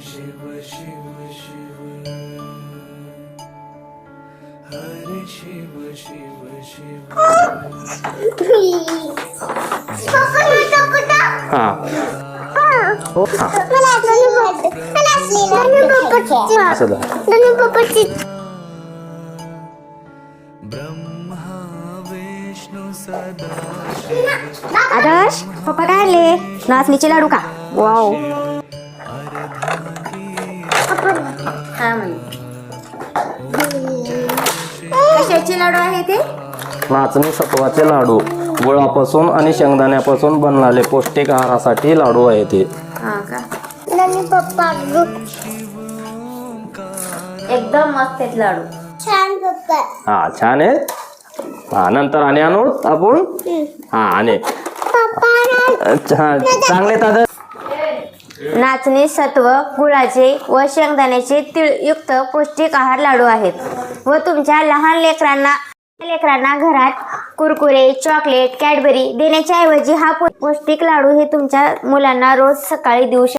शिव शिव शिव हरे शिव शिव शिव हा हो हा असं धर. ब्रह्मा विष्णु सदा आदर्श पप्पा काय आणले नाचणीचे लाडू का वाव कशाचे लाडू आहे ते नाचणी सत्वाचे लाडू गुळापासून आणि शेंगदाण्यापासून बनलेले पौष्टिक आहारासाठी लाडू आहे ते. हा का एकदम मस्त आहेत लाडू हा छान आहे. हा नंतर आणि आणू आपण हा आणि चांगले दादा. नाचणी सत्व गुळाचे व शेंगदाण्याचे तीळयुक्त पौष्टिक आहार लाडू आहेत व तुमच्या लहान लेकरांना घरात कुरकुरे चॉकलेट कॅडबरी देण्याच्या ऐवजी हा पौष्टिक लाडू हे तुमच्या मुलांना रोज सकाळी देऊ शकता.